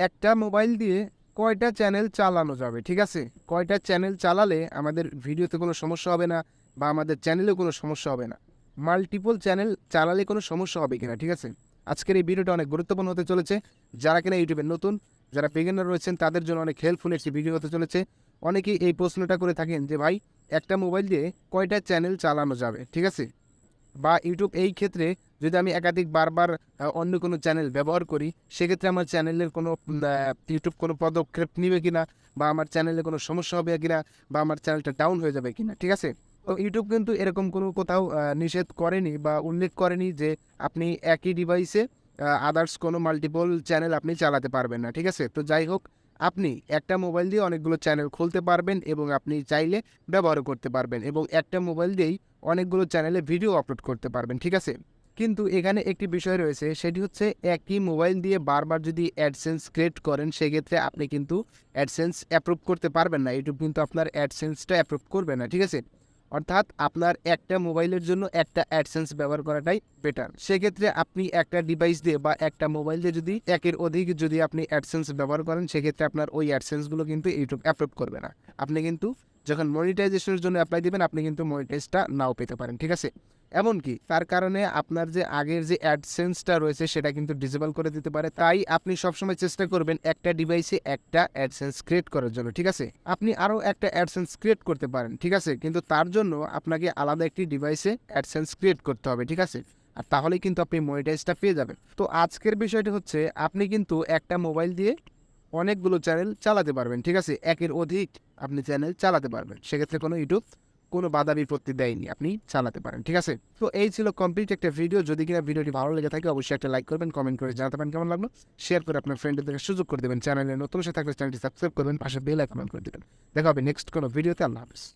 একটা মোবাইল দিয়ে কয়টা চ্যানেল চালানো যাবে, ঠিক আছে? কয়টা চ্যানেল চালালে আমাদের ভিডিওতে কোনো সমস্যা হবে না বা আমাদের চ্যানেলেও কোনো সমস্যা হবে না, মাল্টিপল চ্যানেল চালালে কোনো সমস্যা হবে কিনা, ঠিক আছে? আজকের এই ভিডিওটা অনেক গুরুত্বপূর্ণ হতে চলেছে। যারা কিনা ইউটিউবে নতুন, যারা বিগিনার রয়েছেন তাদের জন্য অনেক হেল্পফুল একটি ভিডিও হতে চলেছে। অনেকেই এই প্রশ্নটা করে থাকেন যে ভাই একটা মোবাইল দিয়ে কয়টা চ্যানেল চালানো যাবে, ঠিক আছে? বা ইউটিউব এই ক্ষেত্রে যদি আমি একাধিক বারবার অন্য কোনো চ্যানেল ব্যবহার করি, সেক্ষেত্রে আমার চ্যানেলের কোনো ইউটিউব কোনো পদক্ষেপ নেবে কিনা, বা আমার চ্যানেলে কোনো সমস্যা হবে কিনা, বা আমার চ্যানেলটা ডাউন হয়ে যাবে কিনা, ঠিক আছে? তো ইউটিউব কিন্তু এরকম কোনো কোথাও নিষেধ করেনি বা উল্লেখ করেনি যে আপনি একই ডিভাইসে আদার্স কোনো মাল্টিপল চ্যানেল আপনি চালাতে পারবেন না, ঠিক আছে? তো যাই হোক, আপনি একটা মোবাইল দিয়ে অনেকগুলো চ্যানেল খুলতে পারবেন এবং আপনি চাইলে ব্যবহারও করতে পারবেন, এবং একটা মোবাইল দিয়েই অনেকগুলো চ্যানেলে ভিডিও আপলোড করতে পারবেন, ঠিক আছে? কিন্তু এখানে একটি বিষয় রয়েছে, সেটি হচ্ছে একই মোবাইল দিয়ে বারবার যদি অ্যাডসেন্স ক্রিয়েট করেন, সেক্ষেত্রে আপনি কিন্তু অ্যাডসেন্স অ্যাপ্রুভ করতে পারবেন না। ইউটিউব কিন্তু আপনার অ্যাডসেন্সটা অ্যাপ্রুভ করবে না, ঠিক আছে? অর্থাৎ আপনার একটা মোবাইলের জন্য একটা অ্যাডসেন্স ব্যবহার করাটাই বেটার। সেক্ষেত্রে আপনি একটা ডিভাইস দিয়ে বা একটা মোবাইল দিয়ে যদি একের অধিক যদি আপনি অ্যাডসেন্স ব্যবহার করেন, সেক্ষেত্রে আপনার ওই অ্যাডসেন্সগুলো কিন্তু ইউটিউব অ্যাপ্রুভ করবে না। আপনি কিন্তু যখন মনিটাইজেশনের জন্য অ্যাপ্লাই দিবেন, আপনি কিন্তু মনিটাইজটা নাও পেতে পারেন, ঠিক আছে? এমনকি তার কারণে আপনার যে আগের যে অ্যাডসেন্সটা রয়েছে সেটা কিন্তু ডিসেবল করে দিতে পারে। তাই আপনি সবসময় চেষ্টা করবেন একটা ডিভাইসে একটা অ্যাডসেন্স ক্রিয়েট করার জন্য, ঠিক আছে? আপনি আরও একটা অ্যাডসেন্স ক্রিয়েট করতে পারেন, ঠিক আছে? কিন্তু তার জন্য আপনাকে আলাদা একটি ডিভাইসে অ্যাডসেন্স ক্রিয়েট করতে হবে, ঠিক আছে? আর তাহলেই কিন্তু আপনি মনিটাইজটা পেয়ে যাবেন। তো আজকের বিষয়টি হচ্ছে, আপনি কিন্তু একটা মোবাইল দিয়ে অনেকগুলো চ্যানেল চালাতে পারবেন, ঠিক আছে? একের অধিক আপনি চ্যানেল চালাতে পারবেন। সেক্ষেত্রে কোনো ইউটিউব কোনো বাধা বিপত্তি দেয়নি, আপনি চালাতে পারেন, ঠিক আছে? তো এই ছিল কমপ্লিট একটা ভিডিও। যদি কিনা ভিডিওটি ভালো লেগে থাকে, অবশ্যই একটা লাইক করবেন, কমেন্ট করে জানাতে পারেন কেমন লাগলো, শেয়ার করে আপনার ফ্রেন্ডদের সুযোগ করে দেবেন, চ্যানেলে নতুন এসে থাকলে চ্যানেলটি সাবস্ক্রাইব করবেন, পাশে বেল আইকন অন করে দেবেন। দেখা হবে নেক্সট কোনো ভিডিওতে। আল্লাহ হাফেজ।